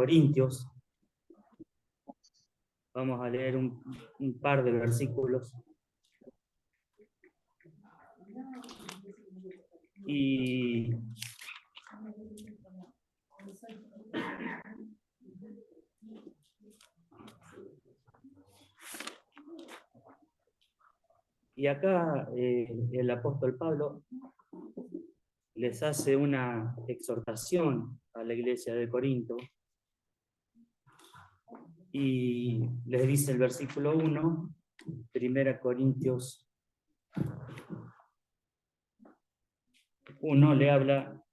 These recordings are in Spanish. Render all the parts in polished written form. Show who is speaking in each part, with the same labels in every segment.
Speaker 1: Corintios. Vamos a leer un par de versículos. Y acá el apóstol Pablo les hace una exhortación a la iglesia de Corinto y les dice el versículo 1, 1 Corintios 1, le habla: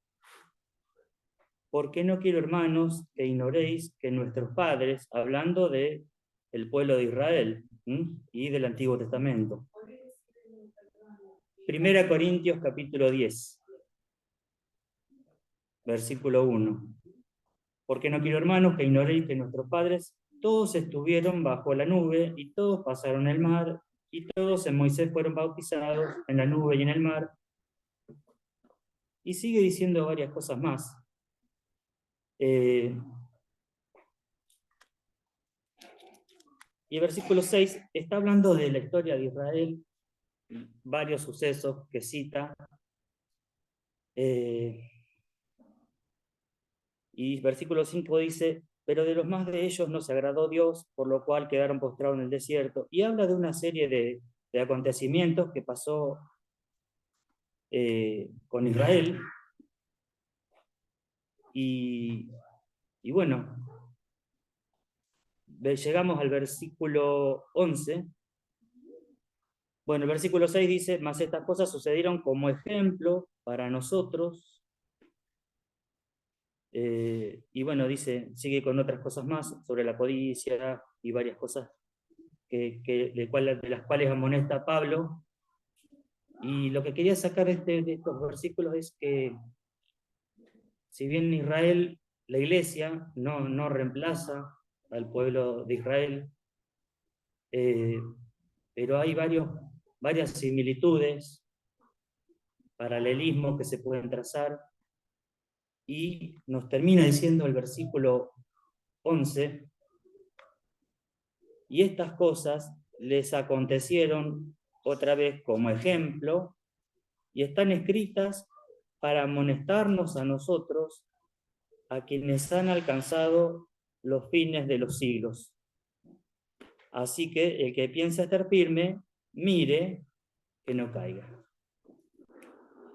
Speaker 1: porque no quiero, hermanos, que ignoréis que nuestros padres, hablando de el pueblo de Israel y del Antiguo Testamento. 1 Corintios capítulo 10, versículo 1. Porque no quiero, hermanos, que ignoréis que nuestros padres todos estuvieron bajo la nube y todos pasaron el mar y todos en Moisés fueron bautizados en la nube y en el mar. Y sigue diciendo varias cosas más. Y el versículo 6 está hablando de la historia de Israel, varios sucesos que cita. Y versículo 5 dice: pero de los más de ellos no se agradó Dios, por lo cual quedaron postrados en el desierto. Y habla de una serie de acontecimientos que pasó con Israel. Y bueno, llegamos al versículo 11. Bueno, el versículo 6 dice: mas estas cosas sucedieron como ejemplo para nosotros. Y bueno, dice, sigue con otras cosas más sobre la codicia y varias cosas de las cuales amonesta Pablo. Y lo que quería sacar de estos versículos es que, si bien Israel, la iglesia, no reemplaza al pueblo de Israel, pero hay varias similitudes, paralelismos que se pueden trazar, y nos termina diciendo el versículo 11: y estas cosas les acontecieron otra vez como ejemplo, y están escritas para amonestarnos a nosotros, a quienes han alcanzado los fines de los siglos. Así que el que piensa estar firme, mire que no caiga.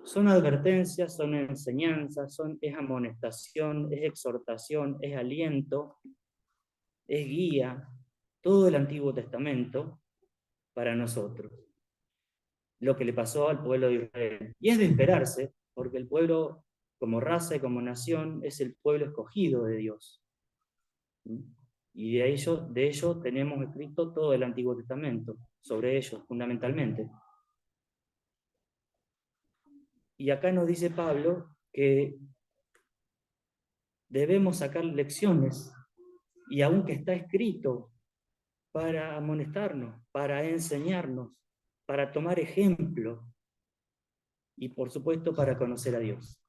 Speaker 1: Son advertencias, son enseñanzas, es amonestación, es exhortación, es aliento, es guía, todo el Antiguo Testamento para nosotros. Lo que le pasó al pueblo de Israel. Y es de esperarse, porque el pueblo, como raza y como nación, es el pueblo escogido de Dios. Y de ellos tenemos escrito todo el Antiguo Testamento, sobre ellos fundamentalmente. Y acá nos dice Pablo que debemos sacar lecciones, y aunque está escrito, para amonestarnos, para enseñarnos, para tomar ejemplo, y por supuesto para conocer a Dios.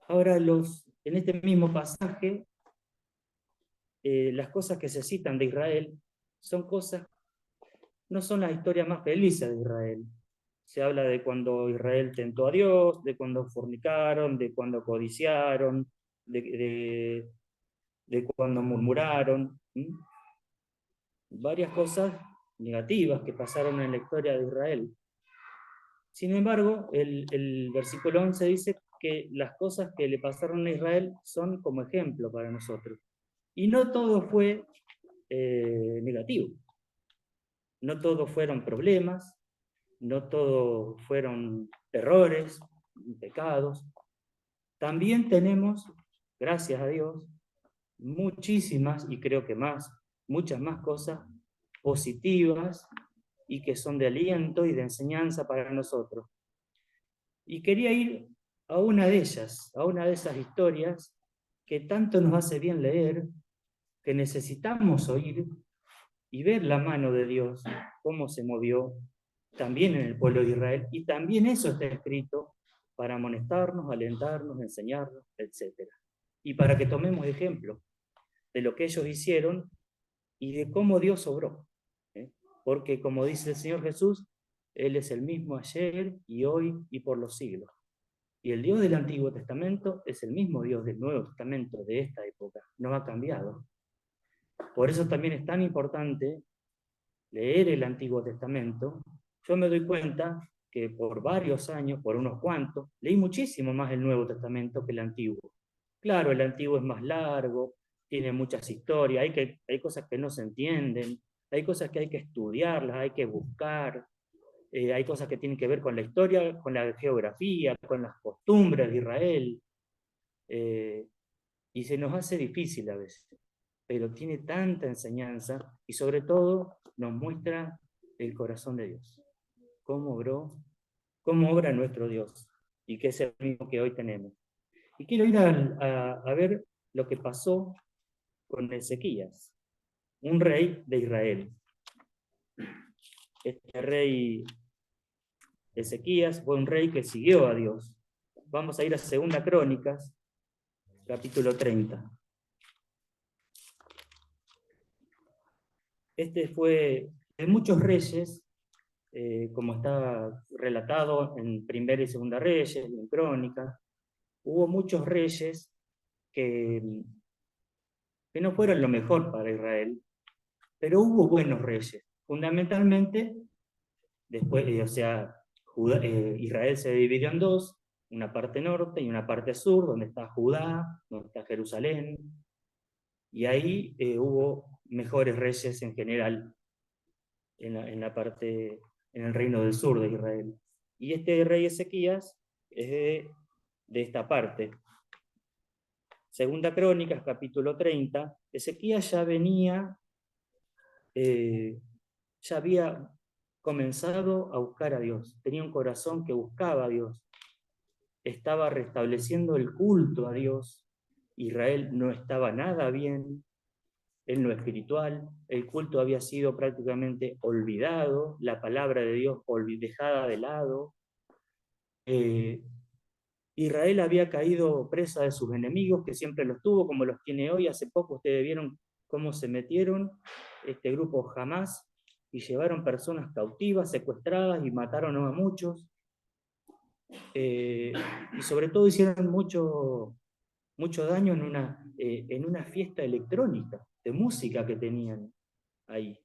Speaker 1: Ahora, en este mismo pasaje, las cosas que se citan de Israel no son las historias más felices de Israel. Se habla de cuando Israel tentó a Dios, de cuando fornicaron, de cuando codiciaron, de cuando murmuraron. Varias cosas negativas que pasaron en la historia de Israel. Sin embargo, el versículo 11 dice que las cosas que le pasaron a Israel son como ejemplo para nosotros. Y no todo fue negativo. No todo fueron problemas, no todo fueron errores, pecados. También tenemos, gracias a Dios, muchísimas, y creo que muchas más cosas positivas y que son de aliento y de enseñanza para nosotros. Y quería ir a una de ellas, a una de esas historias que tanto nos hace bien leer, que necesitamos oír y ver la mano de Dios, cómo se movió también en el pueblo de Israel, y también eso está escrito para amonestarnos, alentarnos, enseñarnos, etc. Y para que tomemos ejemplo de lo que ellos hicieron y de cómo Dios obró. Porque como dice el Señor Jesús, Él es el mismo ayer y hoy y por los siglos. Y el Dios del Antiguo Testamento es el mismo Dios del Nuevo Testamento de esta época, no ha cambiado. Por eso también es tan importante leer el Antiguo Testamento. Yo me doy cuenta que por varios años, por unos cuantos, leí muchísimo más el Nuevo Testamento que el Antiguo. Claro, el Antiguo es más largo, tiene muchas historias, hay cosas que no se entienden, hay cosas que hay que estudiarlas, hay que buscar, hay cosas que tienen que ver con la historia, con la geografía, con las costumbres de Israel, y se nos hace difícil a veces, pero tiene tanta enseñanza y sobre todo nos muestra el corazón de Dios, cómo obró, cómo obra nuestro Dios y que es el mismo que hoy tenemos. Y quiero ir a ver lo que pasó con Ezequías, un rey de Israel. Este rey Ezequías fue un rey que siguió a Dios. Vamos a ir a 2 Crónicas, capítulo 30. Este fue de muchos reyes, como está relatado en Primera y Segunda Reyes, en Crónicas. Hubo muchos reyes que no fueron lo mejor para Israel, pero hubo buenos reyes. Fundamentalmente, después, Israel se dividió en dos, una parte norte y una parte sur, donde está Judá, donde está Jerusalén, y ahí hubo mejores reyes en general en el reino del sur de Israel. Y este rey Ezequías es de esta parte. 2 Crónicas, capítulo 30, Ezequías ya había comenzado a buscar a Dios, tenía un corazón que buscaba a Dios, estaba restableciendo el culto a Dios. Israel no estaba nada bien en lo espiritual, el culto había sido prácticamente olvidado, la palabra de Dios dejada de lado. Israel había caído presa de sus enemigos, que siempre los tuvo, como los tiene hoy. Hace poco ustedes vieron cómo se metieron este grupo Hamás y llevaron personas cautivas, secuestradas y mataron a muchos. Y sobre todo hicieron mucho daño en una fiesta electrónica de música que tenían ahí.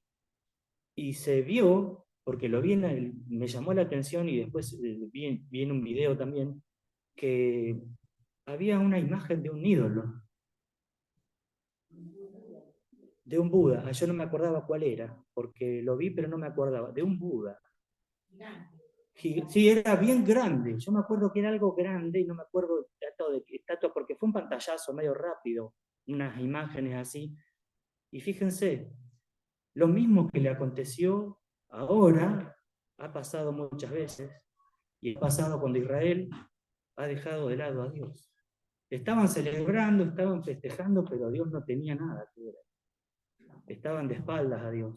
Speaker 1: Y se vio, porque me llamó la atención y después vi en un video también, que había una imagen de un ídolo, de un Buda. Yo no me acordaba cuál era, porque lo vi pero no me acordaba, de un Buda. Sí, era bien grande. Yo me acuerdo que era algo grande y no me acuerdo de qué estatua, porque fue un pantallazo medio rápido, unas imágenes así. Y fíjense, lo mismo que le aconteció ahora, ha pasado muchas veces, y ha pasado cuando Israel ha dejado de lado a Dios. Estaban celebrando, estaban festejando, pero Dios no tenía nada que ver. Estaban de espaldas a Dios.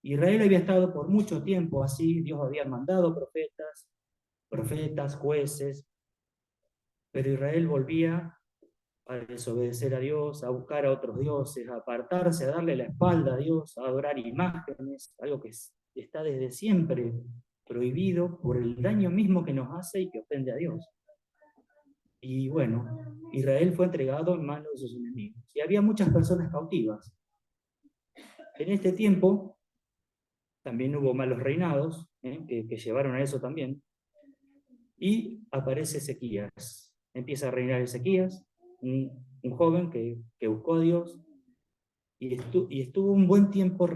Speaker 1: Israel había estado por mucho tiempo así, Dios había mandado profetas, jueces, pero Israel volvía a desobedecer a Dios, a buscar a otros dioses, a apartarse, a darle la espalda a Dios, a adorar imágenes, algo que está desde siempre prohibido por el daño mismo que nos hace y que ofende a Dios. Y bueno, Israel fue entregado en manos de sus enemigos. Y había muchas personas cautivas. En este tiempo también hubo malos reinados, que llevaron a eso también. Y aparece Ezequías. Empieza a reinar Ezequías, un joven que buscó a Dios, y estuvo un buen tiempo,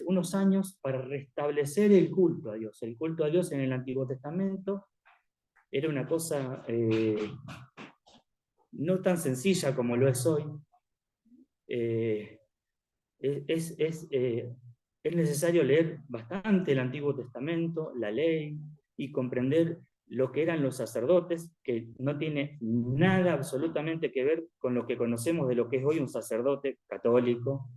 Speaker 1: unos años, para restablecer el culto a Dios. El culto a Dios en el Antiguo Testamento era una cosa no tan sencilla como lo es hoy. Es necesario leer bastante el Antiguo Testamento, la ley, y comprender lo que eran los sacerdotes, que no tiene nada absolutamente que ver con lo que conocemos de lo que es hoy un sacerdote católico.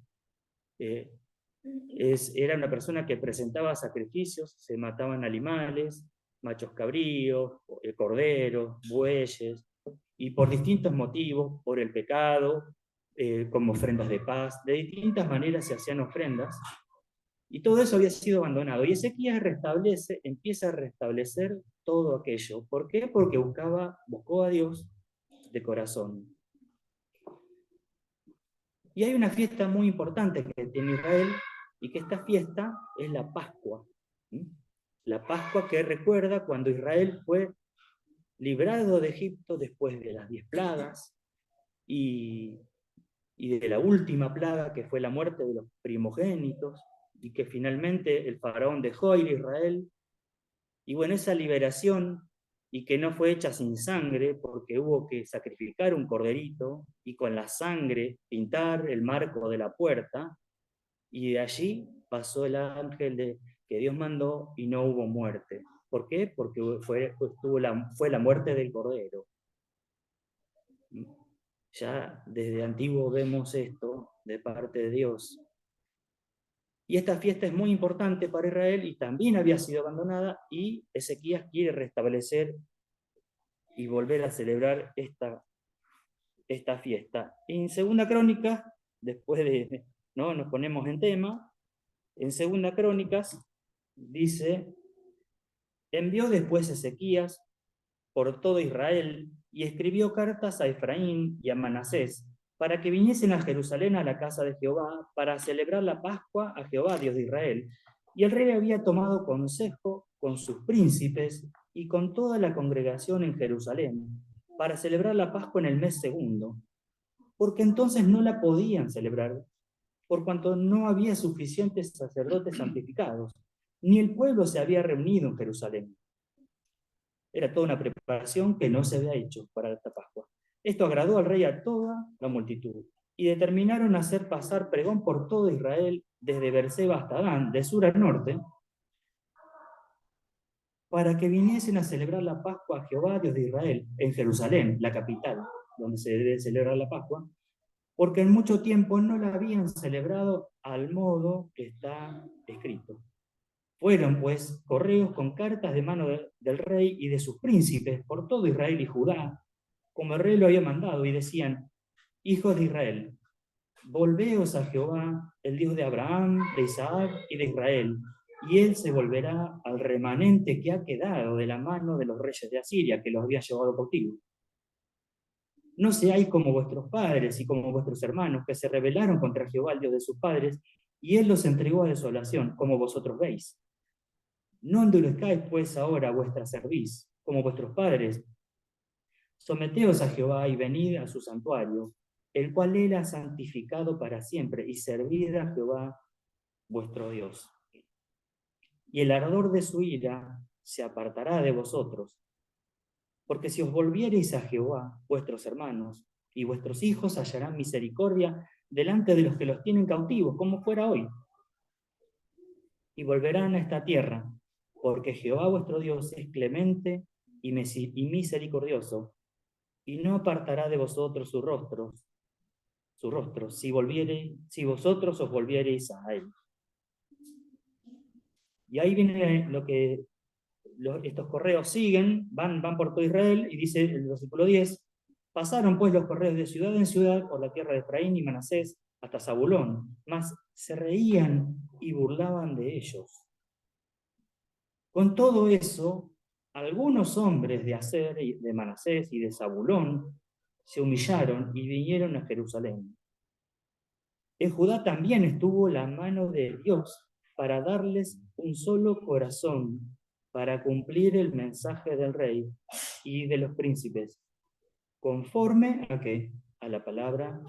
Speaker 1: Era una persona que presentaba sacrificios, se mataban animales, machos cabríos, corderos, bueyes, y por distintos motivos, por el pecado, como ofrendas de paz, de distintas maneras se hacían ofrendas, y todo eso había sido abandonado. Y Ezequías empieza a restablecer todo aquello. ¿Por qué? Porque buscó a Dios de corazón. Y hay una fiesta muy importante que tiene Israel, y que esta fiesta es la Pascua. La Pascua que recuerda cuando Israel fue librado de Egipto después de las 10 plagas y de la última plaga, que fue la muerte de los primogénitos, y que finalmente el faraón dejó ir a Israel. Y bueno, esa liberación, y que no fue hecha sin sangre, porque hubo que sacrificar un corderito y con la sangre pintar el marco de la puerta, y de allí pasó el ángel que Dios mandó y no hubo muerte. ¿Por qué? Porque fue la muerte del cordero. Ya desde antiguo vemos esto de parte de Dios. Y esta fiesta es muy importante para Israel y también había sido abandonada, y Ezequías quiere restablecer y volver a celebrar esta fiesta. En Segunda Crónica, después ¿no? Nos ponemos en tema, en Segunda Crónicas dice: envió después Ezequías por todo Israel y escribió cartas a Efraín y a Manasés para que viniesen a Jerusalén a la casa de Jehová para celebrar la Pascua a Jehová, Dios de Israel. Y el rey había tomado consejo con sus príncipes y con toda la congregación en Jerusalén para celebrar la Pascua en el mes segundo, porque entonces no la podían celebrar, por cuanto no había suficientes sacerdotes santificados, ni el pueblo se había reunido en Jerusalén. Era toda una preparación que no se había hecho para esta Pascua. Esto agradó al rey a toda la multitud, y determinaron hacer pasar pregón por todo Israel, desde Berseba hasta Dan, de sur a norte, para que viniesen a celebrar la Pascua a Jehová, Dios de Israel, en Jerusalén, la capital, donde se debe celebrar la Pascua, porque en mucho tiempo no la habían celebrado al modo que está escrito. Fueron, pues, correos con cartas de mano del rey y de sus príncipes por todo Israel y Judá, como el rey lo había mandado, y decían: hijos de Israel, volveos a Jehová, el Dios de Abraham, de Isaac y de Israel, y él se volverá al remanente que ha quedado de la mano de los reyes de Asiria, que los había llevado cautivos. No seáis como vuestros padres y como vuestros hermanos, que se rebelaron contra Jehová, el Dios de sus padres, y él los entregó a desolación, como vosotros veis. No endurezcáis pues ahora vuestra cerviz, como vuestros padres. Someteos a Jehová y venid a su santuario, el cual él ha santificado para siempre, y servid a Jehová vuestro Dios. Y el ardor de su ira se apartará de vosotros, porque si os volviereis a Jehová, vuestros hermanos, y vuestros hijos hallarán misericordia delante de los que los tienen cautivos, como fuera hoy, y volverán a esta tierra, porque Jehová vuestro Dios es clemente y misericordioso, y no apartará de vosotros su rostro, si vosotros os volviereis a él. Y ahí viene lo que estos correos siguen, van por todo Israel, y dice el versículo 10: pasaron pues los correos de ciudad en ciudad por la tierra de Efraín y Manasés hasta Zabulón, mas se reían y burlaban de ellos. Con todo eso, algunos hombres de Aser, de Manasés y de Zabulón se humillaron y vinieron a Jerusalén. En Judá también estuvo la mano de Dios para darles un solo corazón, para cumplir el mensaje del rey y de los príncipes, conforme a ¿qué? A la palabra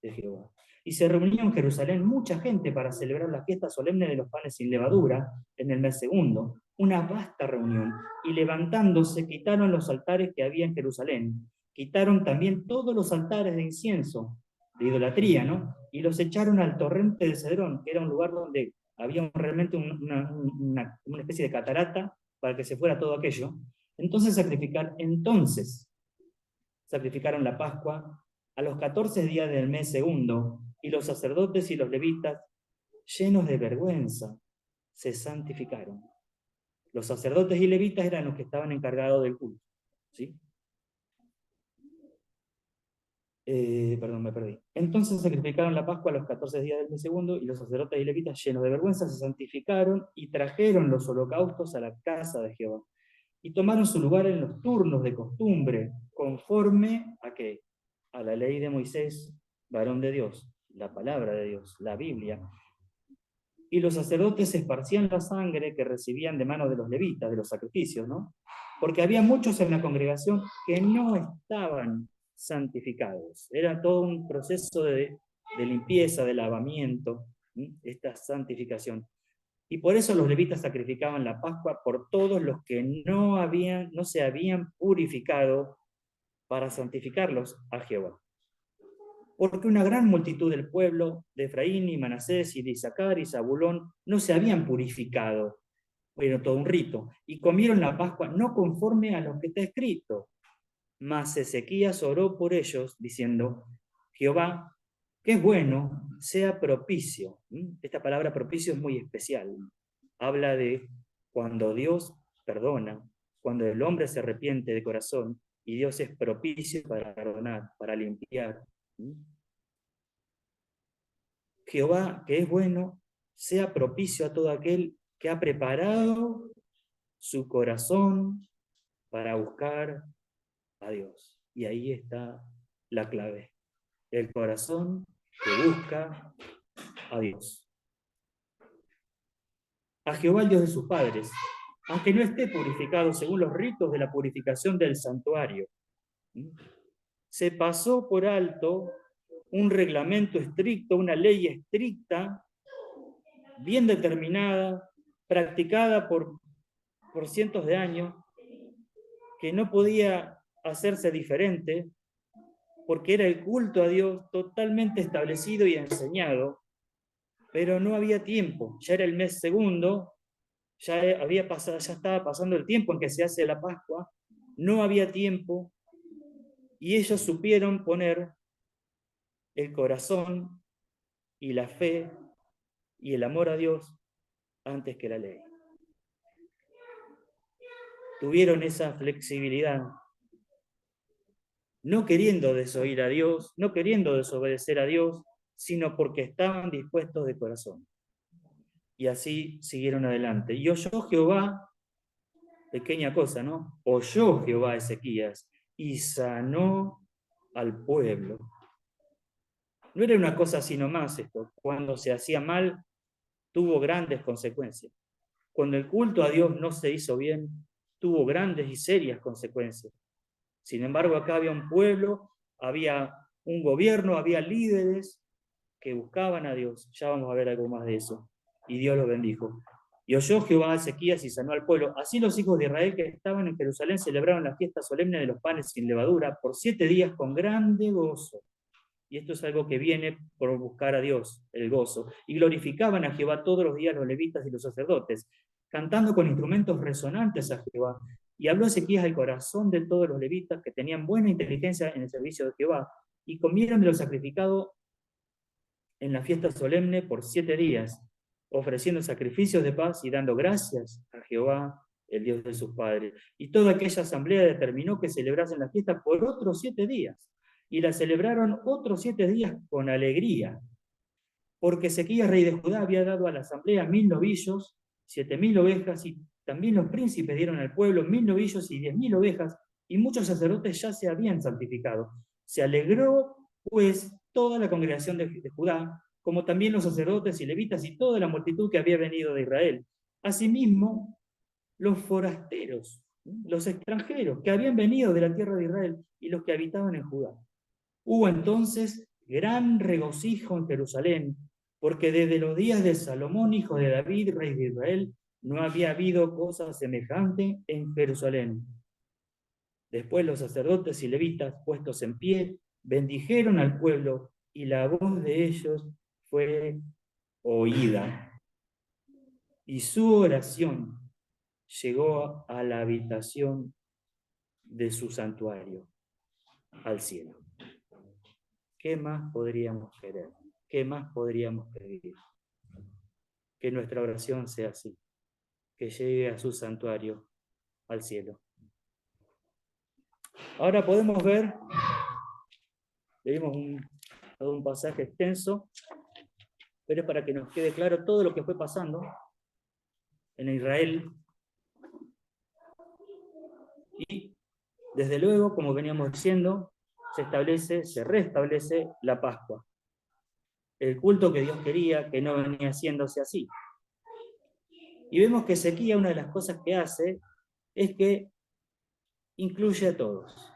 Speaker 1: de Jehová. Y se reunió en Jerusalén mucha gente para celebrar la fiesta solemne de los panes sin levadura en el mes segundo, una vasta reunión, y levantándose quitaron los altares que había en Jerusalén, quitaron también todos los altares de incienso, de idolatría, ¿no? Y los echaron al torrente de Cedrón, que era un lugar donde había realmente una especie de catarata para que se fuera todo aquello. Entonces sacrificaron la Pascua a los 14 días del mes segundo, y los sacerdotes y los levitas, llenos de vergüenza, se santificaron. Los sacerdotes y levitas eran los que estaban encargados del culto, ¿sí? Perdón, me perdí. Entonces sacrificaron la Pascua a los 14 días del mes segundo, y los sacerdotes y levitas, llenos de vergüenza, se santificaron y trajeron los holocaustos a la casa de Jehová. Y tomaron su lugar en los turnos de costumbre, conforme a qué? A la ley de Moisés, varón de Dios, la palabra de Dios, la Biblia. Y los sacerdotes esparcían la sangre que recibían de manos de los levitas, de los sacrificios, ¿no? Porque había muchos en la congregación que no estaban santificados. Era todo un proceso de limpieza, de lavamiento, ¿sí? Esta santificación. Y por eso los levitas sacrificaban la Pascua por todos los que no se habían purificado, para santificarlos a Jehová. Porque una gran multitud del pueblo de Efraín y Manasés y de Isaacar y Zabulón no se habían purificado, bueno, todo un rito, y comieron la Pascua no conforme a lo que está escrito. Mas Ezequías oró por ellos, diciendo: Jehová, que es bueno, sea propicio. Esta palabra propicio es muy especial. Habla de cuando Dios perdona, cuando el hombre se arrepiente de corazón, y Dios es propicio para perdonar, para limpiar. Jehová, que es bueno, sea propicio a todo aquel que ha preparado su corazón para buscar a Dios. Y ahí está la clave. El corazón que busca a Dios. A Jehová, el Dios de sus padres, aunque no esté purificado según los ritos de la purificación del santuario. Se pasó por alto un reglamento estricto, una ley estricta, bien determinada, practicada por cientos de años, que no podía hacerse diferente, porque era el culto a Dios totalmente establecido y enseñado, pero no había tiempo. Ya era el mes segundo, ya estaba pasando el tiempo en que se hace la Pascua, no había tiempo, y ellos supieron poner el corazón y la fe y el amor a Dios antes que la ley. Tuvieron esa flexibilidad, no queriendo desoír a Dios, no queriendo desobedecer a Dios, sino porque estaban dispuestos de corazón. Y así siguieron adelante. Y oyó Jehová, pequeña cosa, ¿no? Oyó Jehová a Ezequías y sanó al pueblo. No era una cosa así nomás esto. Cuando se hacía mal, tuvo grandes consecuencias. Cuando el culto a Dios no se hizo bien, tuvo grandes y serias consecuencias. Sin embargo, acá había un pueblo, había un gobierno, había líderes que buscaban a Dios. Ya vamos a ver algo más de eso. Y Dios los bendijo. Y oyó Jehová a Ezequías y sanó al pueblo. Así los hijos de Israel que estaban en Jerusalén celebraron la fiesta solemne de los panes sin levadura por 7 días con grande gozo. Y esto es algo que viene por buscar a Dios, el gozo. Y glorificaban a Jehová todos los días los levitas y los sacerdotes, cantando con instrumentos resonantes a Jehová. Y habló Ezequías al corazón de todos los levitas que tenían buena inteligencia en el servicio de Jehová, y comieron de lo sacrificado en la fiesta solemne por 7 días, ofreciendo sacrificios de paz y dando gracias a Jehová, el Dios de sus padres. Y toda aquella asamblea determinó que celebrasen la fiesta por otros 7 días, y la celebraron otros 7 días con alegría, porque Ezequías, rey de Judá, había dado a la asamblea 1000 novillos, 7000 ovejas, y también los príncipes dieron al pueblo 1000 novillos y 10.000 ovejas, y muchos sacerdotes ya se habían santificado. Se alegró, pues, toda la congregación de Judá, como también los sacerdotes y levitas y toda la multitud que había venido de Israel. Asimismo, los forasteros, los extranjeros que habían venido de la tierra de Israel y los que habitaban en Judá. Hubo entonces gran regocijo en Jerusalén, porque desde los días de Salomón, hijo de David, rey de Israel, no había habido cosa semejante en Jerusalén. Después los sacerdotes y levitas, puestos en pie, bendijeron al pueblo, y la voz de ellos fue oída. Y su oración llegó a la habitación de su santuario, al cielo. ¿Qué más podríamos querer? ¿Qué más podríamos pedir? Que nuestra oración sea así. que llegue a su santuario, al cielo. Ahora podemos ver, leímos todo un pasaje extenso, pero es para que nos quede claro todo lo que fue pasando en Israel. Y desde luego, como veníamos diciendo, se restablece la Pascua. El culto que Dios quería, que no venía haciéndose así. Y vemos que Ezequías, una de las cosas que hace, es que incluye a todos.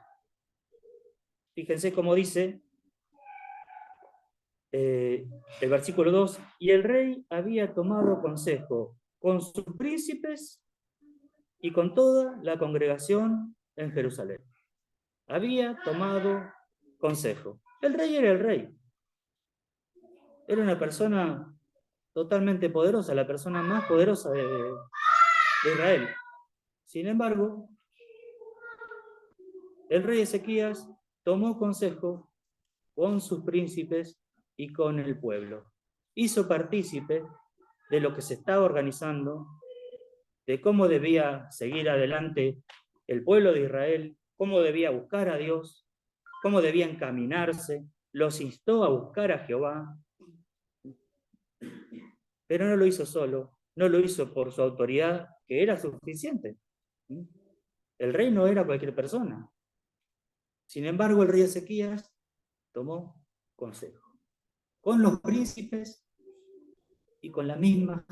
Speaker 1: Fíjense cómo dice el versículo 2, y el rey había tomado consejo con sus príncipes y con toda la congregación en Jerusalén. Había tomado consejo. El rey era el rey. Era una persona totalmente poderosa, la persona más poderosa de Israel. Sin embargo, el rey Ezequías tomó consejo con sus príncipes y con el pueblo. Hizo partícipe de lo que se estaba organizando, de cómo debía seguir adelante el pueblo de Israel, cómo debía buscar a Dios, cómo debía encaminarse, los instó a buscar a Jehová, pero no lo hizo solo, no lo hizo por su autoridad, que era suficiente. El rey no era cualquier persona. Sin embargo, el rey Ezequías tomó consejo con los príncipes y con la misma.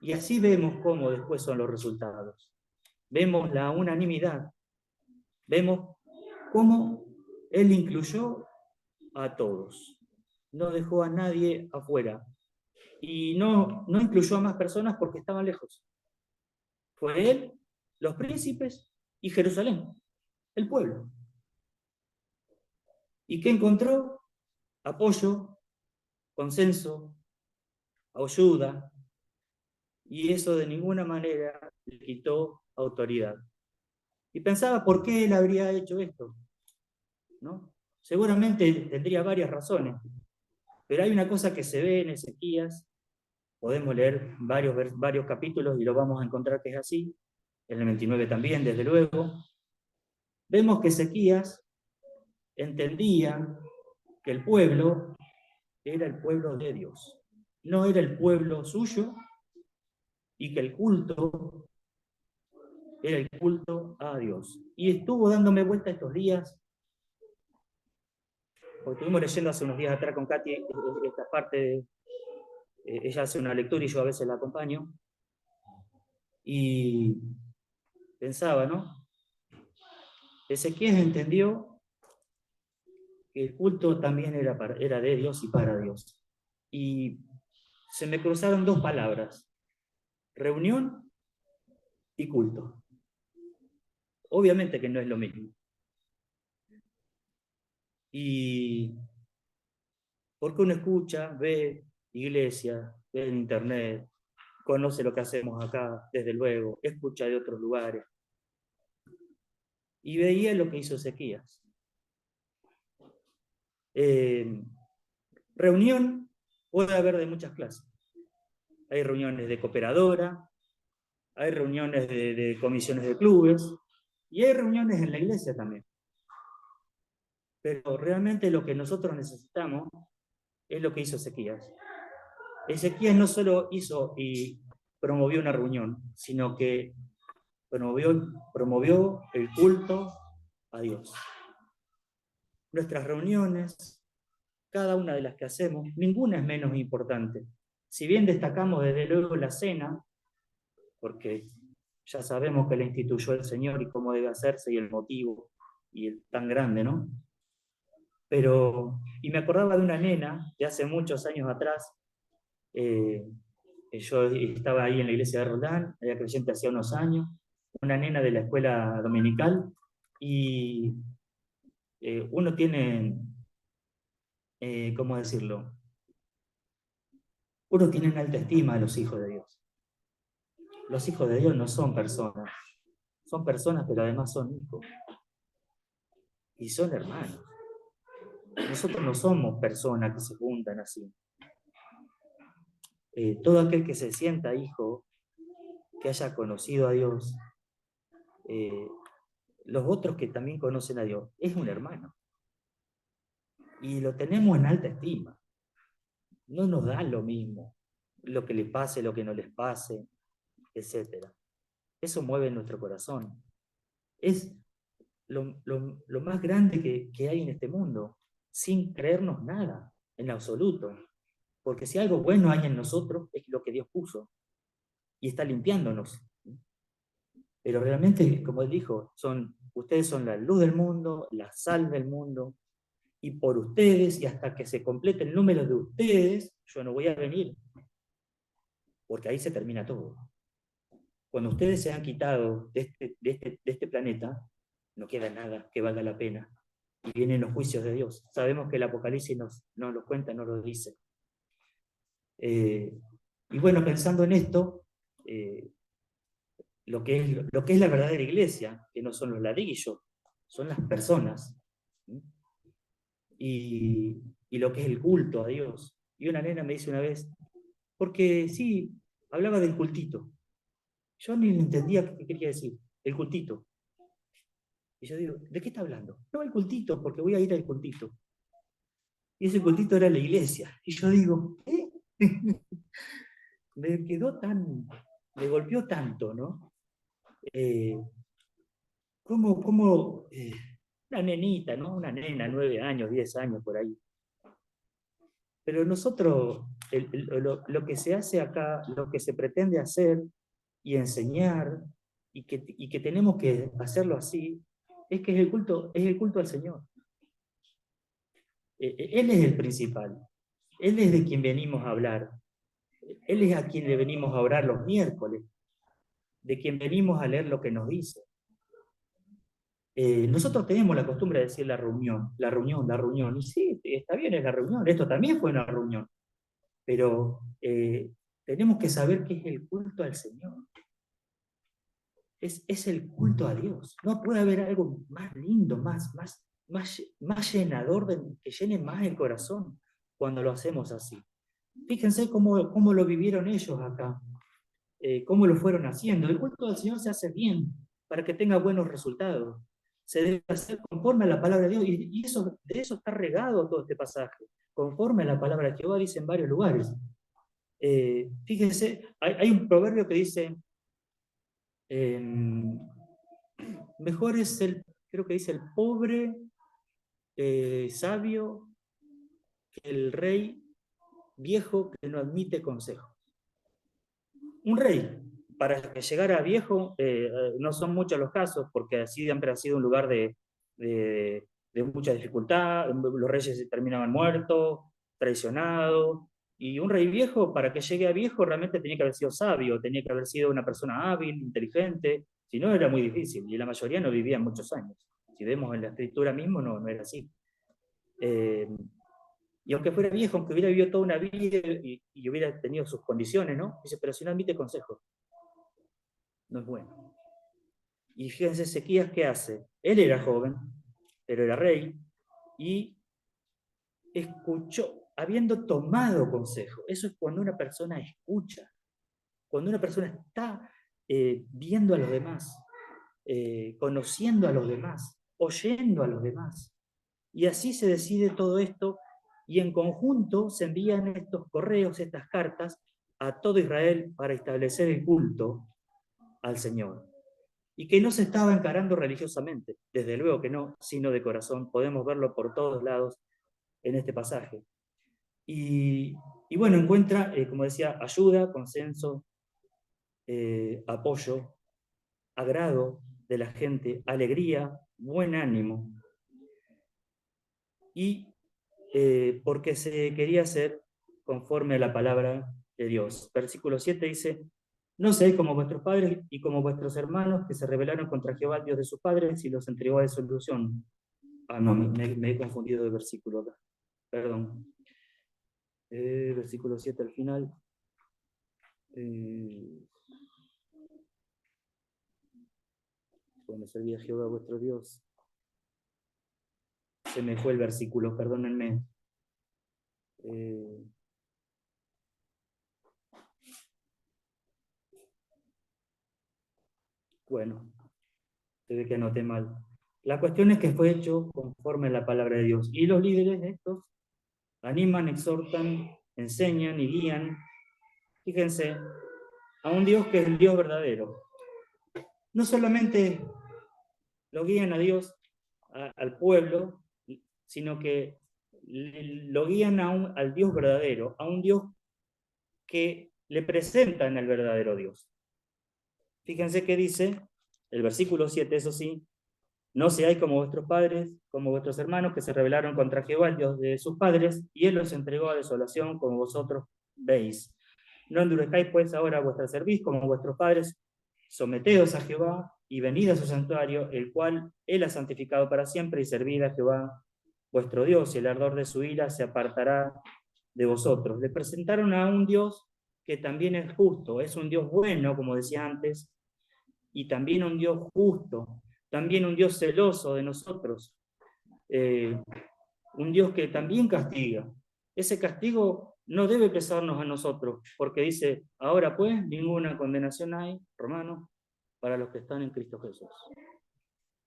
Speaker 1: Y así vemos cómo después son los resultados. Vemos la unanimidad. Vemos cómo él incluyó a todos. No dejó a nadie afuera. Y no incluyó a más personas porque estaban lejos. Fue él, los príncipes y Jerusalén, el pueblo. ¿Y qué encontró? Apoyo, consenso, ayuda, y eso de ninguna manera le quitó autoridad. Y pensaba por qué él habría hecho esto, ¿no? Seguramente tendría varias razones, pero hay una cosa que se ve en Ezequías, podemos leer varios capítulos y lo vamos a encontrar que es así, en el 29 también, desde luego. Vemos que Ezequías entendía que el pueblo era el pueblo de Dios, no era el pueblo suyo, y que el culto era el culto a Dios. Y estuvo dándome vuelta estos días, porque estuvimos leyendo hace unos días atrás con Katy esta parte, ella hace una lectura y yo a veces la acompaño, y pensaba, ¿no? Ezequías entendió que el culto también era de Dios y para Dios. Y se me cruzaron dos palabras, reunión y culto. Obviamente que no es lo mismo. Y porque uno escucha, ve iglesia, ve en internet, conoce lo que hacemos acá, desde luego, escucha de otros lugares. Y veía lo que hizo Ezequías. Reunión puede haber de muchas clases. Hay reuniones de cooperadora, hay reuniones de comisiones de clubes, y hay reuniones en la iglesia también. Pero realmente lo que nosotros necesitamos es lo que hizo Ezequías. Ezequías no solo hizo y promovió una reunión, sino que promovió el culto a Dios. Nuestras reuniones, cada una de las que hacemos, ninguna es menos importante. Si bien destacamos desde luego la cena, porque ya sabemos que la instituyó el Señor y cómo debe hacerse y el motivo, y el tan grande, ¿no? Y me acordaba de una nena de hace muchos años atrás, yo estaba ahí en la iglesia de Roldán, era creyente hacía unos años, una nena de la escuela dominical, y uno tiene, ¿cómo decirlo? Uno tiene una alta estima de los hijos de Dios. Los hijos de Dios no son personas pero además son hijos. Y son hermanos. Nosotros no somos personas que se juntan así. todo aquel que se sienta hijo, que haya conocido a Dios, eh, los otros que también conocen a Dios, es un hermano. Y lo tenemos en alta estima. No nos da lo mismo lo que les pase, lo que no les pase, etc. Eso mueve nuestro corazón. Es lo más grande que hay en este mundo, sin creernos nada, en absoluto. Porque si algo bueno hay en nosotros, es lo que Dios puso y está limpiándonos. Pero realmente, como él dijo, ustedes son la luz del mundo, la sal del mundo, y por ustedes, y hasta que se complete el número de ustedes, yo no voy a venir, porque ahí se termina todo. Cuando ustedes se han quitado de este planeta, no queda nada que valga la pena. Y vienen los juicios de Dios. Sabemos que el Apocalipsis nos lo cuenta, nos lo dice. Y bueno, pensando en esto, lo que es la verdadera iglesia, que no son los ladrillos, son las personas. ¿Sí? Y lo que es el culto a Dios. Y una nena me dice una vez, porque sí, hablaba del cultito. Yo ni entendía qué quería decir, el cultito. Y yo digo, ¿de qué está hablando? No, el cultito, porque voy a ir al cultito. Y ese cultito era la iglesia. Y yo digo, ¿eh? me quedó me golpeó tanto, ¿no? Eh, ¿Cómo una nenita, ¿no? Una nena, 9 años, 10 años por ahí. Pero nosotros, lo que se hace acá, lo que se pretende hacer y enseñar, y que tenemos que hacerlo así, es que es el culto al Señor. Él es el principal. Él es de quien venimos a hablar. Él es a quien le venimos a orar los miércoles, de quien venimos a leer lo que nos dice. Nosotros tenemos la costumbre de decir la reunión, la reunión, la reunión. Y sí, está bien, es la reunión. Esto también fue una reunión. Pero tenemos que saber que es el culto al Señor. Es el culto a Dios. No puede haber algo más lindo, más llenador, que llene más el corazón cuando lo hacemos así. Fíjense cómo lo vivieron ellos acá, cómo lo fueron haciendo. El culto al Señor se hace bien para que tenga buenos resultados. Se debe hacer conforme a la palabra de Dios. Y de eso está regado todo este pasaje. Conforme a la palabra de Jehová, dice en varios lugares. Fíjense, hay un proverbio que dice, eh, mejor es creo que dice el pobre sabio que el rey viejo que no admite consejo. Un rey, para que llegara viejo, no son muchos los casos, porque así siempre ha sido un lugar de mucha dificultad, los reyes terminaban muertos, traicionados, y un rey viejo, para que llegue a viejo, realmente tenía que haber sido sabio, tenía que haber sido una persona hábil, inteligente, si no era muy difícil, y la mayoría no vivían muchos años. Si vemos en la escritura mismo, no era así. Eh, y aunque fuera viejo, aunque hubiera vivido toda una vida y hubiera tenido sus condiciones, ¿no? Dice, pero si no admite consejo, no es bueno. Y fíjense, Ezequías, ¿qué hace? Él era joven, pero era rey, y escuchó, habiendo tomado consejo. Eso es cuando una persona escucha, cuando una persona está viendo a los demás, conociendo a los demás, oyendo a los demás. Y así se decide todo esto, y en conjunto se envían estos correos, estas cartas, a todo Israel para establecer el culto al Señor. Y que no se estaba encarando religiosamente, desde luego que no, sino de corazón. Podemos verlo por todos lados en este pasaje. Y, y bueno, encuentra, como decía, ayuda, consenso, apoyo, agrado de la gente, alegría, buen ánimo. Y porque se quería hacer conforme a la palabra de Dios. Versículo 7 dice, no sé como vuestros padres y como vuestros hermanos que se rebelaron contra Jehová, Dios de sus padres, y los entregó a disolución. Ah, no, me he confundido de versículo acá. Perdón. Versículo 7 al final. Cuando servía Jehová vuestro Dios. Se me fue el versículo, perdónenme. Bueno, se ve que anoté mal. La cuestión es que fue hecho conforme a la palabra de Dios. Y los líderes estos animan, exhortan, enseñan y guían, fíjense, a un Dios que es el Dios verdadero. No solamente lo guían a Dios, al pueblo, sino que lo guían al Dios verdadero, a un Dios que le presentan al verdadero Dios. Fíjense que dice el versículo 7, eso sí: no seáis como vuestros padres, como vuestros hermanos que se rebelaron contra Jehová, el Dios de sus padres, y él los entregó a desolación como vosotros veis. No endurezcáis pues ahora vuestra cerviz como vuestros padres, someteos a Jehová y venid a su santuario, el cual él ha santificado para siempre, y servid a Jehová vuestro Dios, y el ardor de su ira se apartará de vosotros. Le presentaron a un Dios que también es justo, es un Dios bueno, como decía antes, y también un Dios justo, también un Dios celoso de nosotros, un Dios que también castiga. Ese castigo no debe pesarnos a nosotros, porque dice: ahora pues ninguna condenación hay, Romanos, para los que están en Cristo Jesús.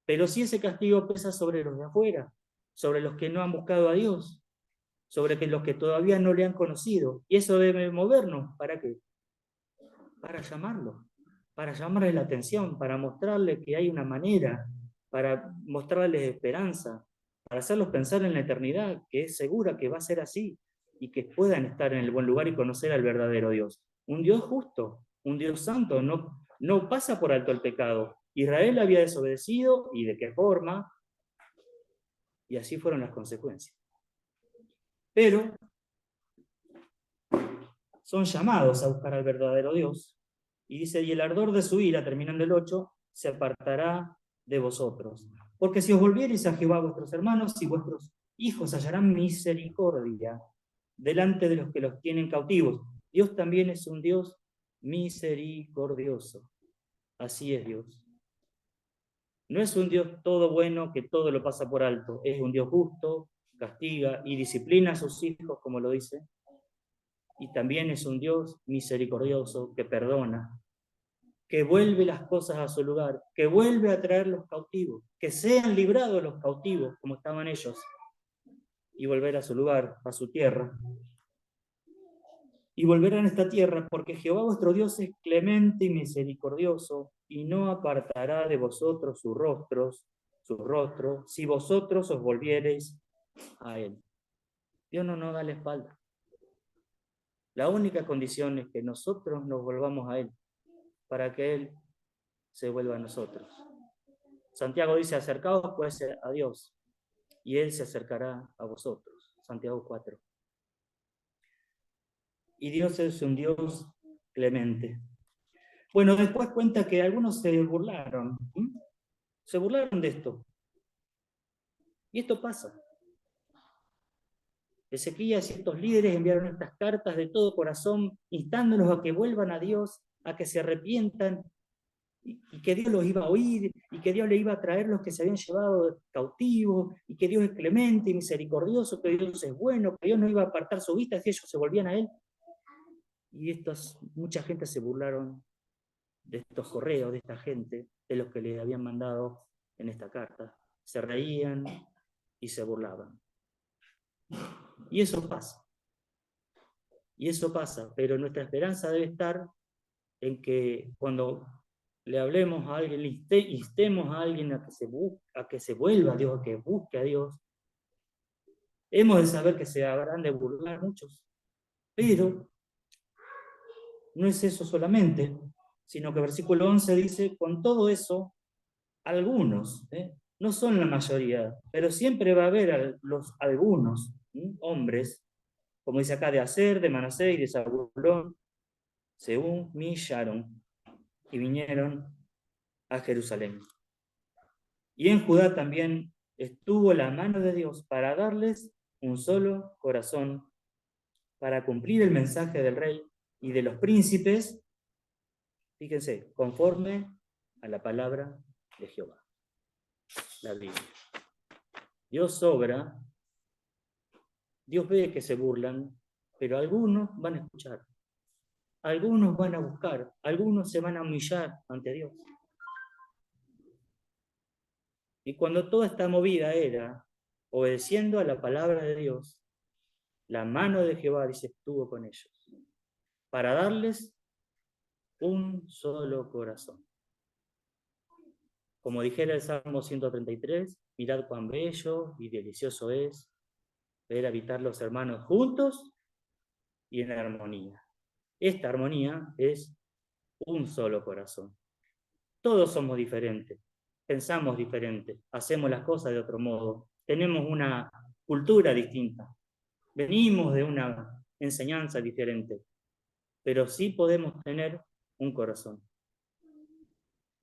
Speaker 1: Pero si ese castigo pesa sobre los de afuera, sobre los que no han buscado a Dios, sobre los que todavía no le han conocido, y eso debe movernos. ¿Para qué? Para llamarlo, para llamarle la atención, para mostrarle que hay una manera, para mostrarles esperanza, para hacerlos pensar en la eternidad, que es segura que va a ser así, y que puedan estar en el buen lugar y conocer al verdadero Dios. Un Dios justo, un Dios santo, no pasa por alto el pecado. Israel había desobedecido, y de qué forma, y así fueron las consecuencias. Pero son llamados a buscar al verdadero Dios. Y dice: y el ardor de su ira, terminando el 8, se apartará de vosotros. Porque si os volviereis a Jehová vuestros hermanos, y vuestros hijos hallarán misericordia delante de los que los tienen cautivos. Dios también es un Dios misericordioso. Así es Dios. No es un Dios todo bueno que todo lo pasa por alto. Es un Dios justo, castiga y disciplina a sus hijos, como lo dice. Y también es un Dios misericordioso que perdona, que vuelve las cosas a su lugar, que vuelve a traer los cautivos, que sean librados los cautivos como estaban ellos, y volver a su lugar, a su tierra. Y volverán a esta tierra, porque Jehová vuestro Dios es clemente y misericordioso, y no apartará de vosotros su rostro, si vosotros os volviereis a él. Dios no nos da la espalda. La única condición es que nosotros nos volvamos a él, para que él se vuelva a nosotros. Santiago dice: acercaos pues a Dios, y él se acercará a vosotros. Santiago 4. Y Dios es un Dios clemente. Bueno, después cuenta que algunos se burlaron. Se burlaron de esto. Y esto pasa. Ezequías y estos líderes enviaron estas cartas de todo corazón, instándolos a que vuelvan a Dios, a que se arrepientan, y que Dios los iba a oír, y que Dios le iba a traer los que se habían llevado cautivos, y que Dios es clemente y misericordioso, que Dios es bueno, que Dios no iba a apartar su vista si ellos se volvían a él. Y mucha gente se burlaron de estos correos, de esta gente, de los que les habían mandado en esta carta. Se reían y se burlaban. Y eso pasa. Y eso pasa, pero nuestra esperanza debe estar en que cuando le hablemos a alguien, le instemos a alguien a que se vuelva a Dios, a que busque a Dios, hemos de saber que se habrán de burlar muchos, pero no es eso solamente, sino que versículo 11 dice: con todo eso, algunos, no son la mayoría, pero siempre va a haber algunos hombres, como dice acá, de Aser, de Manasés y de Zabulón, se humillaron y vinieron a Jerusalén. Y en Judá también estuvo la mano de Dios para darles un solo corazón, para cumplir el mensaje del rey y de los príncipes, fíjense, conforme a la palabra de Jehová, la Biblia. Dios obra, Dios ve que se burlan, pero algunos van a escuchar, algunos van a buscar, algunos se van a humillar ante Dios. Y cuando toda esta movida era obedeciendo a la palabra de Dios, la mano de Jehová, dice, estuvo con ellos, para darles un solo corazón. Como dijera el Salmo 133, mirad cuán bello y delicioso es ver habitar los hermanos juntos y en armonía. Esta armonía es un solo corazón. Todos somos diferentes, pensamos diferente, hacemos las cosas de otro modo, tenemos una cultura distinta, venimos de una enseñanza diferente, pero sí podemos tener un corazón.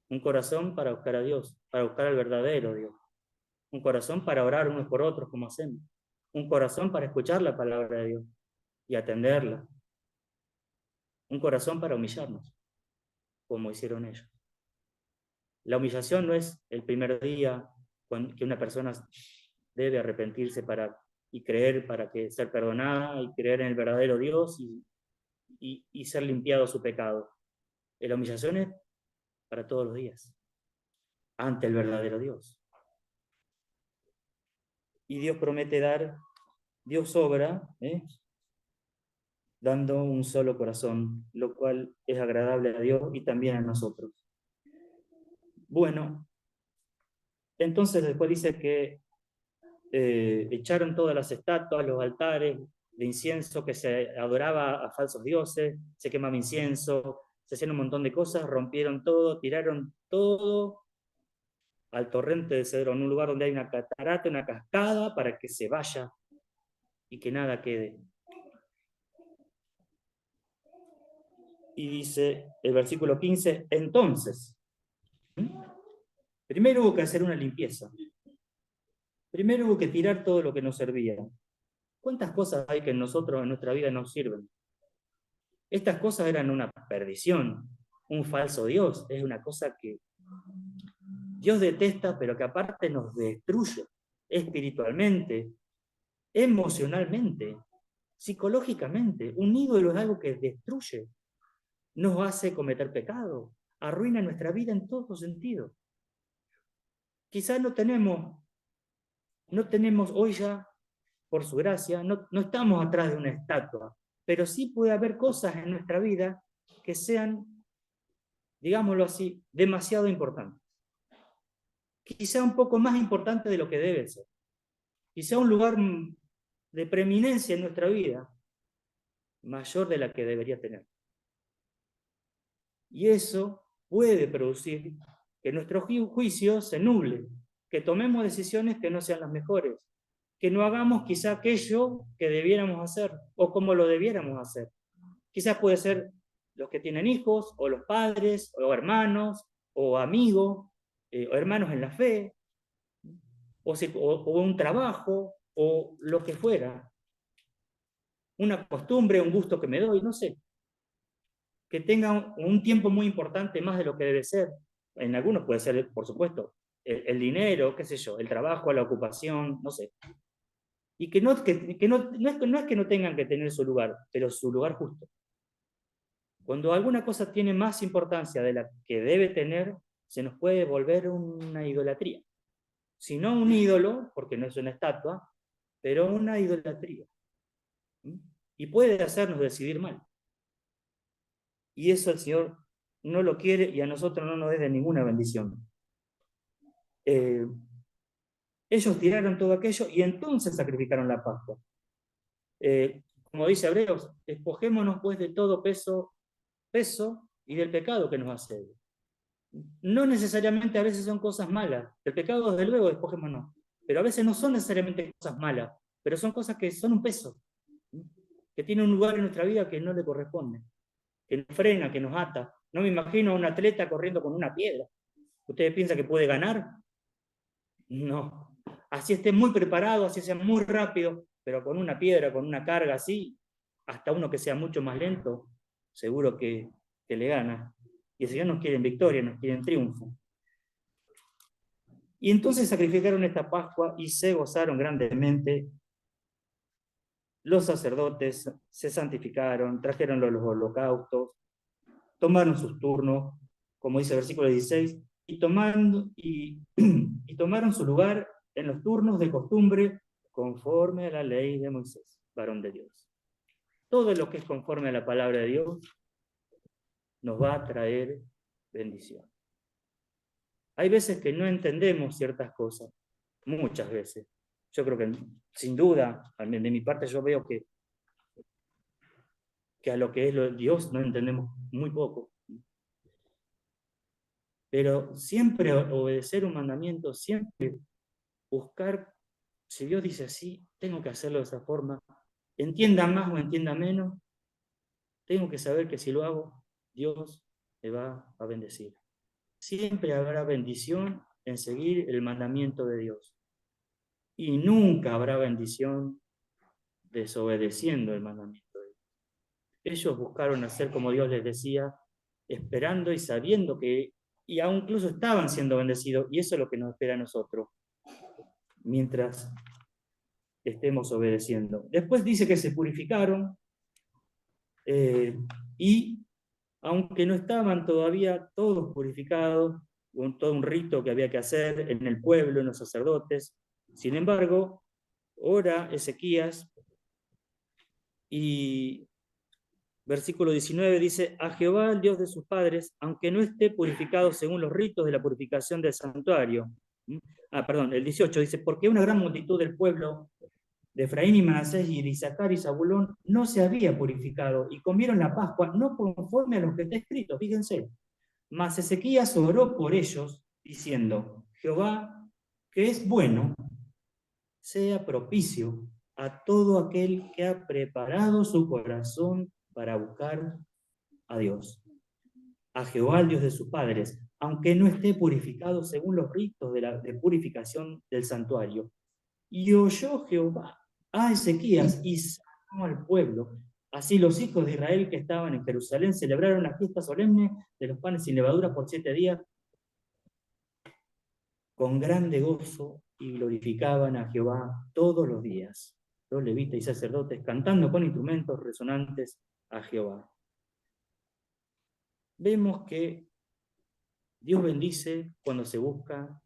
Speaker 1: Un corazón para buscar a Dios, para buscar al verdadero Dios. Un corazón para orar unos por otros como hacemos. Un corazón para escuchar la palabra de Dios y atenderla. Un corazón para humillarnos, como hicieron ellos. La humillación no es el primer día que una persona debe arrepentirse y creer para que ser perdonada y creer en el verdadero Dios y ser limpiado su pecado. La humillación es para todos los días, ante el verdadero Dios. Y Dios promete Dios obra, dando un solo corazón, lo cual es agradable a Dios y también a nosotros. Bueno, entonces después dice que echaron todas las estatuas, los altares de incienso que se adoraba a falsos dioses, se quemaba incienso, se hacían un montón de cosas, rompieron todo, tiraron todo al torrente de Cedrón, un lugar donde hay una catarata, una cascada, para que se vaya y que nada quede. Y dice el versículo 15, entonces, primero hubo que hacer una limpieza. Primero hubo que tirar todo lo que nos servía. ¿Cuántas cosas hay que en nuestra vida, nos sirven? Estas cosas eran una perdición, un falso Dios. Es una cosa que Dios detesta, pero que aparte nos destruye espiritualmente, emocionalmente, psicológicamente. Un ídolo es algo que destruye, nos hace cometer pecado, arruina nuestra vida en todo sentido. Quizás no tenemos hoy ya, por su gracia, no estamos atrás de una estatua, pero sí puede haber cosas en nuestra vida que sean, digámoslo así, demasiado importantes. Quizá un poco más importante de lo que debe ser. Quizá un lugar de preeminencia en nuestra vida, mayor de la que debería tener. Y eso puede producir que nuestro juicio se nuble, que tomemos decisiones que no sean las mejores, que no hagamos quizá aquello que debiéramos hacer o como lo debiéramos hacer. Quizás puede ser los que tienen hijos, o los padres, o hermanos, o amigos, o hermanos en la fe, o un trabajo, o lo que fuera. Una costumbre, un gusto que me doy, no sé. Que tenga un tiempo muy importante más de lo que debe ser. En algunos puede ser, por supuesto, el dinero, qué sé yo, el trabajo, la ocupación, no sé. Y que no es que no tengan que tener su lugar, pero su lugar justo. Cuando alguna cosa tiene más importancia de la que debe tener, se nos puede volver una idolatría. Si no un ídolo, porque no es una estatua, pero una idolatría. Y puede hacernos decidir mal. Y eso el Señor no lo quiere y a nosotros no nos es de ninguna bendición. Ellos tiraron todo aquello y entonces sacrificaron la Pascua. Como dice Hebreos, despojémonos pues de todo peso y del pecado que nos asedia. No necesariamente a veces son cosas malas. El pecado, desde luego, despojémonos. Pero a veces no son necesariamente cosas malas, pero son cosas que son un peso, que tienen un lugar en nuestra vida que no le corresponde, que nos frena, que nos ata. No me imagino a un atleta corriendo con una piedra. ¿Ustedes piensan que puede ganar? No. Así esté muy preparado, así sea muy rápido, pero con una piedra, con una carga así, hasta uno que sea mucho más lento, seguro que le gana. Y el Señor nos quiere en victoria, nos quiere en triunfo. Y entonces sacrificaron esta Pascua y se gozaron grandemente. Los sacerdotes se santificaron, trajeron los holocaustos, tomaron sus turnos, como dice el versículo 16, y tomaron su lugar en los turnos de costumbre conforme a la ley de Moisés, varón de Dios. Todo lo que es conforme a la palabra de Dios nos va a traer bendición. Hay veces que no entendemos ciertas cosas, muchas veces. Yo creo que, sin duda, de mi parte yo veo que a lo que es Dios no entendemos muy poco. Pero siempre obedecer un mandamiento, siempre buscar, si Dios dice así, tengo que hacerlo de esa forma. Entienda más o entienda menos, tengo que saber que si lo hago, Dios me va a bendecir. Siempre habrá bendición en seguir el mandamiento de Dios. Y nunca habrá bendición desobedeciendo el mandamiento de Dios. Ellos buscaron hacer como Dios les decía, esperando y sabiendo que, y aún incluso estaban siendo bendecidos, y eso es lo que nos espera a nosotros, mientras estemos obedeciendo. Después dice que se purificaron, y aunque no estaban todavía todos purificados, todo un rito que había que hacer en el pueblo, en los sacerdotes, sin embargo, ora Ezequías y versículo 19 dice, a Jehová, el Dios de sus padres, aunque no esté purificado según los ritos de la purificación del santuario. Perdón, el 18 dice, porque una gran multitud del pueblo de Efraín y Manasés y de Isaacar y Zabulón no se había purificado y comieron la Pascua no conforme a lo que está escrito, fíjense. Mas Ezequías oró por ellos diciendo, Jehová, que es bueno, sea propicio a todo aquel que ha preparado su corazón para buscar a Dios, a Jehová, el Dios de sus padres, aunque no esté purificado según los ritos de purificación del santuario. Y oyó Jehová a Ezequías y sanó al pueblo. Así los hijos de Israel que estaban en Jerusalén celebraron la fiesta solemne de los panes sin levadura por 7 días con grande gozo y glorificaban a Jehová todos los días, los levitas y sacerdotes cantando con instrumentos resonantes a Jehová. Vemos que Dios bendice cuando se busca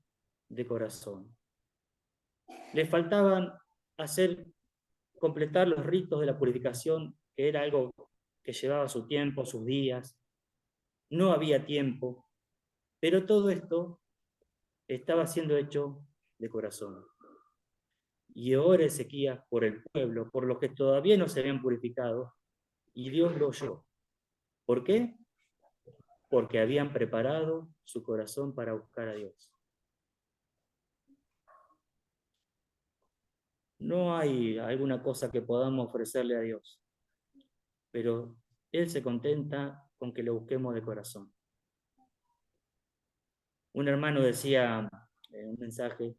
Speaker 1: de corazón. Le faltaban completar los ritos de la purificación, que era algo que llevaba su tiempo, sus días. No había tiempo, pero todo esto estaba siendo hecho de corazón. Y ora Ezequías por el pueblo, por los que todavía no se habían purificado, y Dios lo oyó. ¿Por qué? Porque habían preparado su corazón para buscar a Dios. No hay alguna cosa que podamos ofrecerle a Dios, pero Él se contenta con que lo busquemos de corazón. Un hermano decía en un mensaje,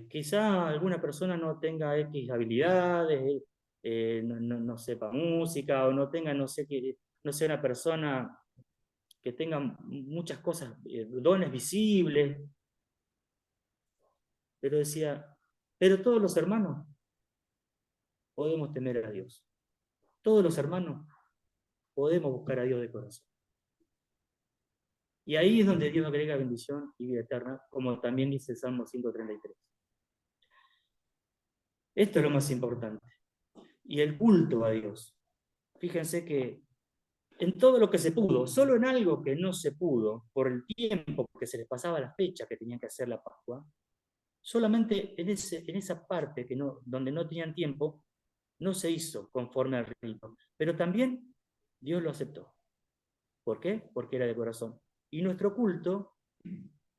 Speaker 1: quizá alguna persona no tenga X habilidades, no sepa música, o no tenga, no sé, no sea una persona que tenga muchas cosas, dones visibles, pero decía, pero todos los hermanos podemos temer a Dios. Todos los hermanos podemos buscar a Dios de corazón. Y ahí es donde Dios agrega bendición y vida eterna, como también dice el Salmo 133. Esto es lo más importante. Y el culto a Dios. Fíjense que en todo lo que se pudo, solo en algo que no se pudo, por el tiempo que se les pasaba la fecha que tenían que hacer la Pascua, solamente en esa parte donde no tenían tiempo, no se hizo conforme al rito. Pero también Dios lo aceptó. ¿Por qué? Porque era de corazón. Y nuestro culto,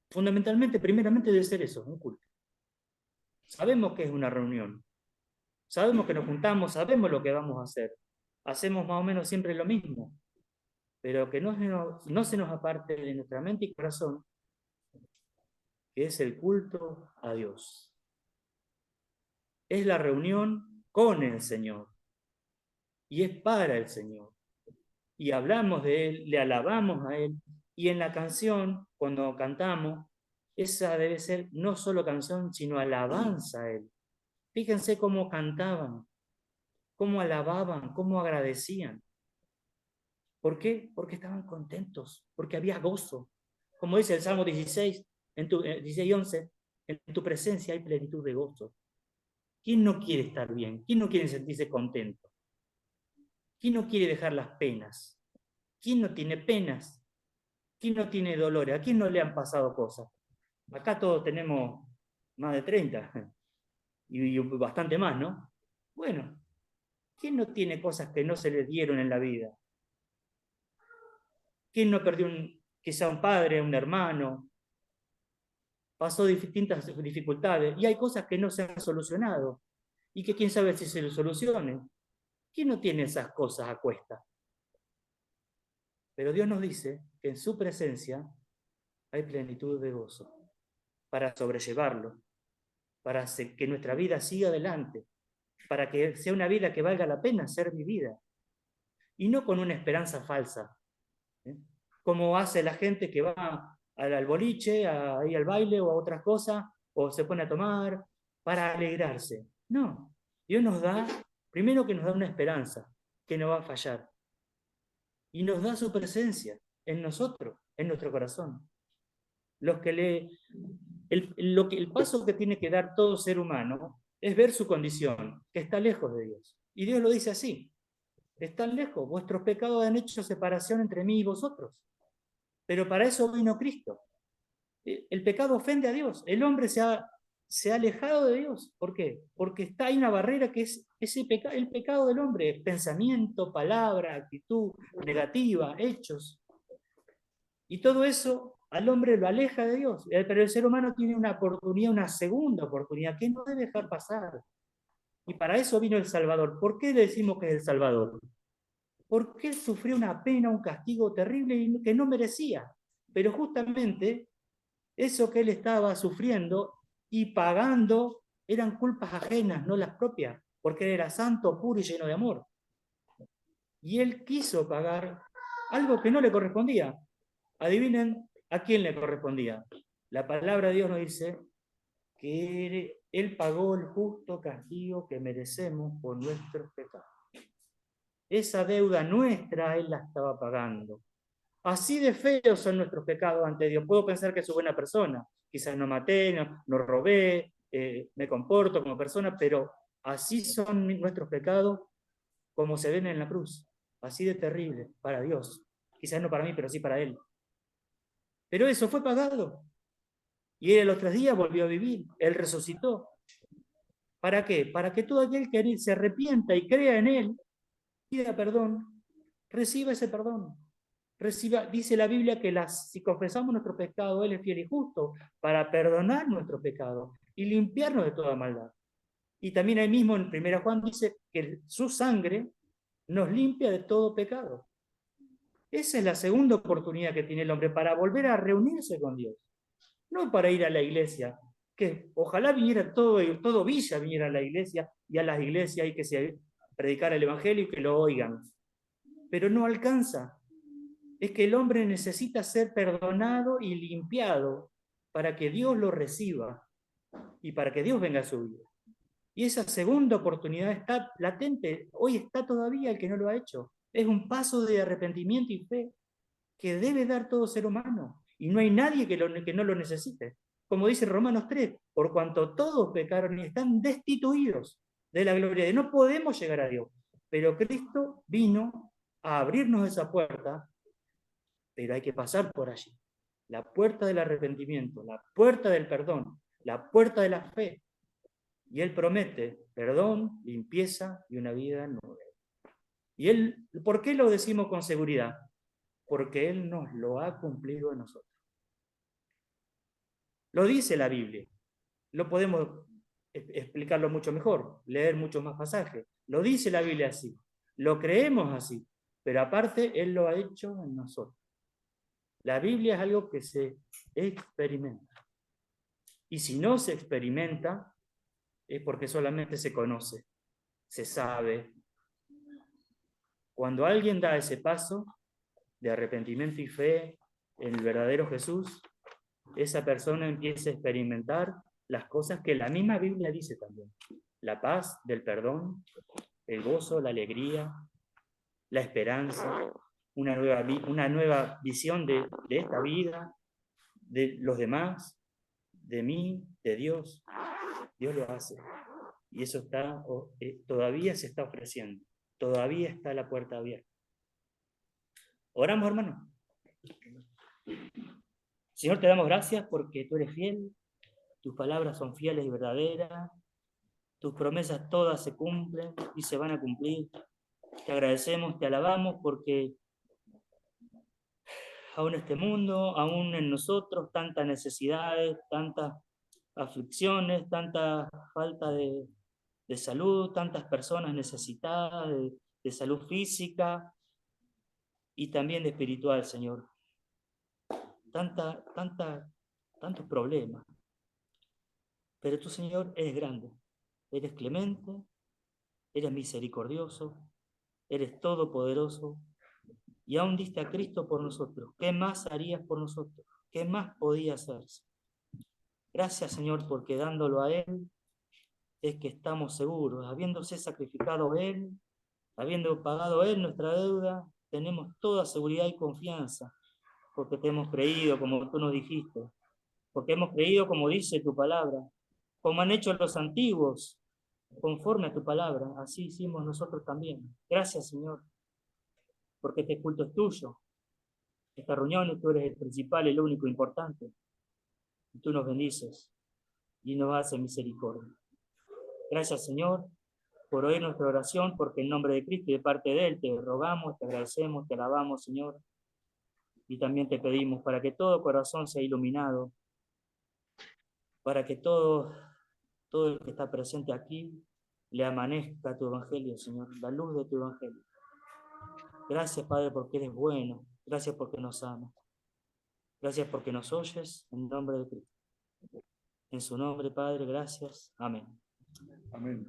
Speaker 1: fundamentalmente, primeramente debe ser eso, un culto. Sabemos que es una reunión. Sabemos que nos juntamos, sabemos lo que vamos a hacer. Hacemos más o menos siempre lo mismo. Pero que no se nos aparte de nuestra mente y corazón, que es el culto a Dios. Es la reunión con el Señor. Y es para el Señor. Y hablamos de Él, le alabamos a Él. Y en la canción, cuando cantamos, esa debe ser no solo canción, sino alabanza a Él. Fíjense cómo cantaban, cómo alababan, cómo agradecían. ¿Por qué? Porque estaban contentos, porque había gozo, Como dice el Salmo 16, 16:11, en tu presencia hay plenitud de gozo. ¿Quién no quiere estar bien? ¿Quién no quiere sentirse contento? ¿Quién no quiere dejar las penas? ¿Quién no tiene penas? ¿Quién no tiene dolores? ¿A quién no le han pasado cosas? Acá todos tenemos más de 30 y bastante más, ¿no? Bueno, ¿quién no tiene cosas que no se le dieron en la vida? ¿Quién no perdió quizá un padre, un hermano? Pasó distintas dificultades y hay cosas que no se han solucionado y que quién sabe si se lo solucionen. ¿Quién no tiene esas cosas a cuesta? Pero Dios nos dice que en su presencia hay plenitud de gozo para sobrellevarlo, para hacer que nuestra vida siga adelante, para que sea una vida que valga la pena ser vivida y no con una esperanza falsa, ¿eh? Como hace la gente que va al boliche, ahí al baile o a otras cosas, o se pone a tomar para alegrarse. No, Dios nos da, primero que nos da una esperanza, que no va a fallar, y nos da su presencia en nosotros, en nuestro corazón. El paso que tiene que dar todo ser humano es ver su condición, que está lejos de Dios. Y Dios lo dice así: están lejos, vuestros pecados han hecho separación entre mí y vosotros. Pero para eso vino Cristo. El pecado ofende a Dios. El hombre se ha alejado de Dios. ¿Por qué? Porque hay una barrera que es el pecado del hombre: pensamiento, palabra, actitud negativa, hechos. Y todo eso al hombre lo aleja de Dios. Pero el ser humano tiene una oportunidad, una segunda oportunidad, que no debe dejar pasar. Y para eso vino el Salvador. ¿Por qué le decimos que es el Salvador? Porque él sufrió una pena, un castigo terrible y que no merecía. Pero justamente eso que él estaba sufriendo y pagando eran culpas ajenas, no las propias, porque él era santo, puro y lleno de amor. Y él quiso pagar algo que no le correspondía. Adivinen a quién le correspondía. La palabra de Dios nos dice que él pagó el justo castigo que merecemos por nuestros pecados. Esa deuda nuestra él la estaba pagando. Así de feos son nuestros pecados ante Dios. Puedo pensar que soy buena persona, quizás no maté, no robé, me comporto como persona, pero así son nuestros pecados como se ven en la cruz. Así de terrible para Dios. Quizás no para mí, pero sí para Él. Pero eso fue pagado. Y Él a los 3 días volvió a vivir. Él resucitó. ¿Para qué? Para que todo aquel que se arrepienta y crea en Él, pida perdón, reciba ese perdón. Dice la Biblia que si confesamos nuestro pecado, Él es fiel y justo para perdonar nuestro pecado y limpiarnos de toda maldad. Y también ahí mismo en 1 Juan dice que su sangre nos limpia de todo pecado. Esa es la segunda oportunidad que tiene el hombre para volver a reunirse con Dios. No para ir a la iglesia, que ojalá viniera todo Villa viniera a la iglesia y a las iglesias y que se predicara el evangelio y que lo oigan. Pero no alcanza. Es que el hombre necesita ser perdonado y limpiado para que Dios lo reciba y para que Dios venga a su vida. Y esa segunda oportunidad está latente, hoy está todavía el que no lo ha hecho. Es un paso de arrepentimiento y fe que debe dar todo ser humano. Y no hay nadie que no lo necesite. Como dice Romanos 3, por cuanto todos pecaron y están destituidos de la gloria de Dios. No podemos llegar a Dios. Pero Cristo vino a abrirnos esa puerta, pero hay que pasar por allí. La puerta del arrepentimiento, la puerta del perdón, la puerta de la fe. Y Él promete perdón, limpieza y una vida nueva. ¿Y por qué lo decimos con seguridad? Porque Él nos lo ha cumplido en nosotros. Lo dice la Biblia. Lo podemos explicarlo mucho mejor, leer muchos más pasajes. Lo dice la Biblia así. Lo creemos así. Pero aparte, Él lo ha hecho en nosotros. La Biblia es algo que se experimenta. Y si no se experimenta, es porque solamente se conoce, se sabe. Cuando alguien da ese paso de arrepentimiento y fe en el verdadero Jesús, esa persona empieza a experimentar las cosas que la misma Biblia dice también. La paz del perdón, el gozo, la alegría, la esperanza, una nueva visión de esta vida, de los demás, de mí, de Dios. Dios lo hace. Y eso todavía se está ofreciendo. Todavía está la puerta abierta. Oramos, hermano. Señor, te damos gracias porque tú eres fiel. Tus palabras son fieles y verdaderas. Tus promesas todas se cumplen y se van a cumplir. Te agradecemos, te alabamos porque aún en este mundo, aún en nosotros, tantas necesidades, tantas aflicciones, tanta falta de salud, tantas personas necesitadas de salud física y también de espiritual, Señor. Tantos problemas. Pero tú, Señor, eres grande, eres clemente, eres misericordioso, eres todopoderoso, y aún diste a Cristo por nosotros. ¿Qué más harías por nosotros? ¿Qué más podía hacerse? Gracias, Señor, porque dándolo a Él es que estamos seguros. Habiéndose sacrificado Él, habiendo pagado Él nuestra deuda, tenemos toda seguridad y confianza, porque te hemos creído como tú nos dijiste, porque hemos creído como dice tu palabra, como han hecho los antiguos, conforme a tu palabra, así hicimos nosotros también. Gracias, Señor, porque este culto es tuyo. Esta reunión, tú eres el principal, el único importante. Y tú nos bendices y nos haces misericordia. Gracias, Señor, por oír nuestra oración, porque en nombre de Cristo y de parte de Él te rogamos, te agradecemos, te alabamos, Señor. Y también te pedimos para que todo corazón sea iluminado, para que todo el que está presente aquí le amanezca tu evangelio, Señor, la luz de tu evangelio. Gracias, Padre, porque eres bueno. Gracias porque nos amas. Gracias porque nos oyes en nombre de Cristo. En su nombre, Padre, gracias. Amén.
Speaker 2: Amén.